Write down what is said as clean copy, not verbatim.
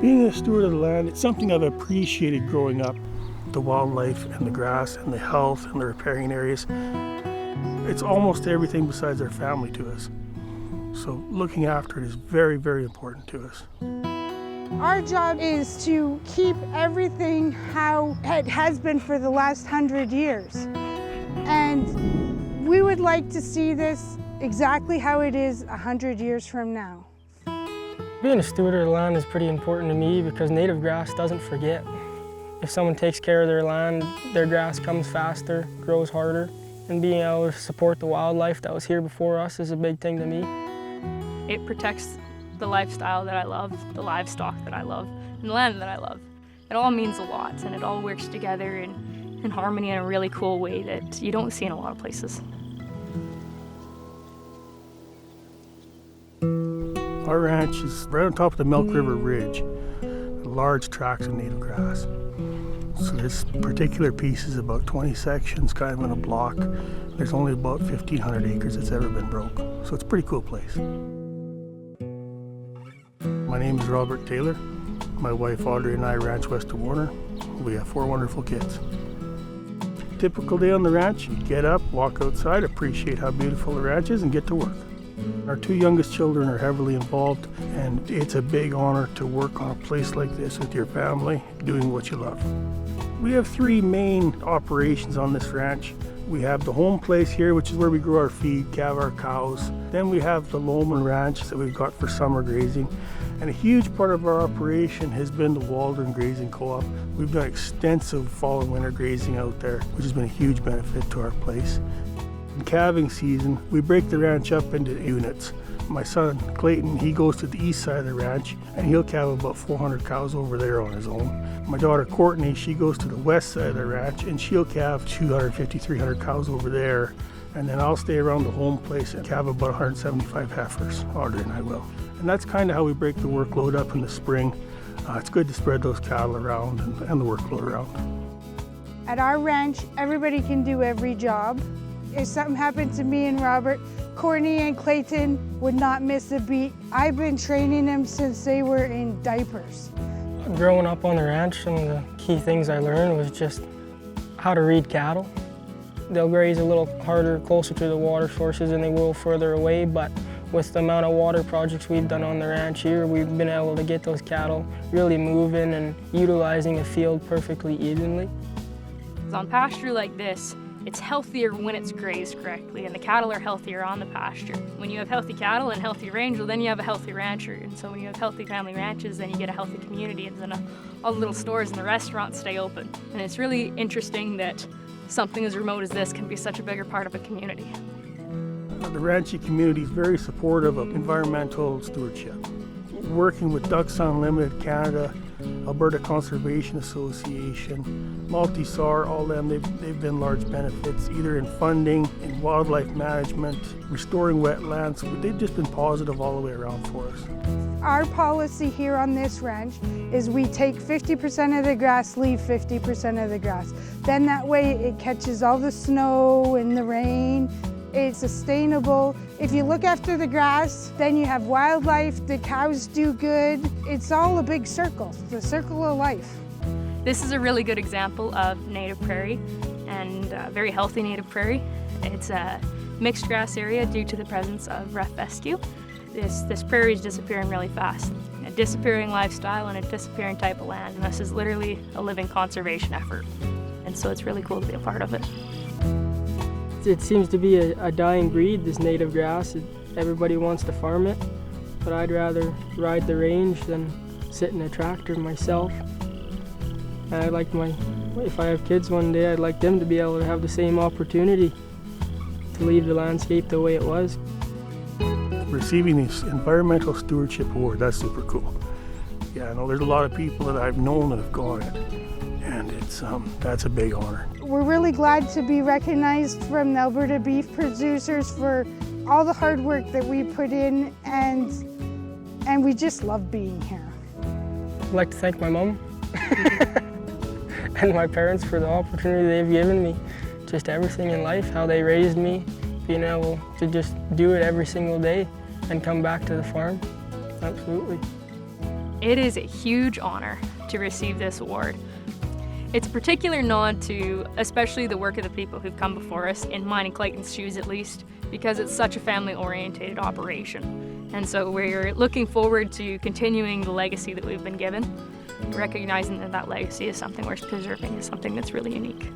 Being a steward of the land, it's something I've appreciated growing up. The wildlife and the grass and the health and the riparian areas. It's almost everything besides our family to us. So looking after it is very, very important to us. Our job is to keep everything how it has been for the last 100 years. And we would like to see this exactly how it is 100 years from now. Being a steward of the land is pretty important to me because native grass doesn't forget. If someone takes care of their land, their grass comes faster, grows harder, and being able to support the wildlife that was here before us is a big thing to me. It protects the lifestyle that I love, the livestock that I love, and the land that I love. It all means a lot, and it all works together in harmony in a really cool way that you don't see in a lot of places. Our ranch is right on top of the Milk River Ridge, large tracts of native grass. So this particular piece is about 20 sections, kind of in a block. There's only about 1,500 acres that's ever been broke. So it's a pretty cool place. My name is Robert Taylor. My wife Audrey and I ranch west of Warner. We have 4 wonderful kids. Typical day on the ranch, you get up, walk outside, appreciate how beautiful the ranch is, and get to work. Our 2 youngest children are heavily involved, and it's a big honor to work on a place like this with your family, doing what you love. We have 3 main operations on this ranch. We have the home place here, which is where we grow our feed, calve our cows. Then we have the Loman Ranch that we've got for summer grazing. And a huge part of our operation has been the Waldron Grazing Co-op. We've done extensive fall and winter grazing out there, which has been a huge benefit to our place. In calving season, we break the ranch up into units. My son, Clayton, he goes to the east side of the ranch, and he'll calve about 400 cows over there on his own. My daughter, Courtney, she goes to the west side of the ranch, and she'll calve 250, 300 cows over there. And then I'll stay around the home place and calve about 175 heifers, Audrey and I will. And that's kind of how we break the workload up in the spring. It's good to spread those cattle around and the workload around. At our ranch, everybody can do every job. If something happened to me and Robert, Courtney and Clayton would not miss a beat. I've been training them since they were in diapers. Growing up on the ranch, some of the key things I learned was just how to read cattle. They'll graze a little harder closer to the water sources than they will further away, but with the amount of water projects we've done on the ranch here, we've been able to get those cattle really moving and utilizing a field perfectly evenly. On pasture like this, it's healthier when it's grazed correctly, and the cattle are healthier on the pasture. When you have healthy cattle and healthy range, well, then you have a healthy rancher. And so when you have healthy family ranches, then you get a healthy community, and then all the little stores and the restaurants stay open. And it's really interesting that something as remote as this can be such a bigger part of a community. The ranching community is very supportive of environmental stewardship. Working with Ducks Unlimited Canada, Alberta Conservation Association, Multi-SAR, all them, they've been large benefits, either in funding, in wildlife management, restoring wetlands. They've just been positive all the way around for us. Our policy here on this ranch is we take 50% of the grass, leave 50% of the grass. Then that way it catches all the snow and the rain. It's sustainable. If you look after the grass, then you have wildlife, the cows do good. It's all a big circle, the circle of life. This is a really good example of native prairie, and very healthy native prairie. It's a mixed grass area due to the presence of rough fescue. This prairie is disappearing really fast. A disappearing lifestyle and a disappearing type of land, and this is literally a living conservation effort. And so it's really cool to be a part of it. It seems to be a dying breed, this native grass. Everybody wants to farm it, but I'd rather ride the range than sit in a tractor myself. And I'd like if I have kids one day, I'd like them to be able to have the same opportunity to leave the landscape the way it was. Receiving this Environmental Stewardship Award, that's super cool. Yeah, I know there's a lot of people that I've known that have got it, and that's a big honor. We're really glad to be recognized from the Alberta Beef Producers for all the hard work that we put in, and we just love being here. I'd like to thank my mom and my parents for the opportunity they've given me. Just everything in life, how they raised me, being able to just do it every single day and come back to the farm. Absolutely. It is a huge honor to receive this award. It's a particular nod to especially the work of the people who've come before us, in mine and Clayton's shoes at least, because it's such a family-oriented operation. And so we're looking forward to continuing the legacy that we've been given, recognizing that that legacy is something worth preserving, is something that's really unique.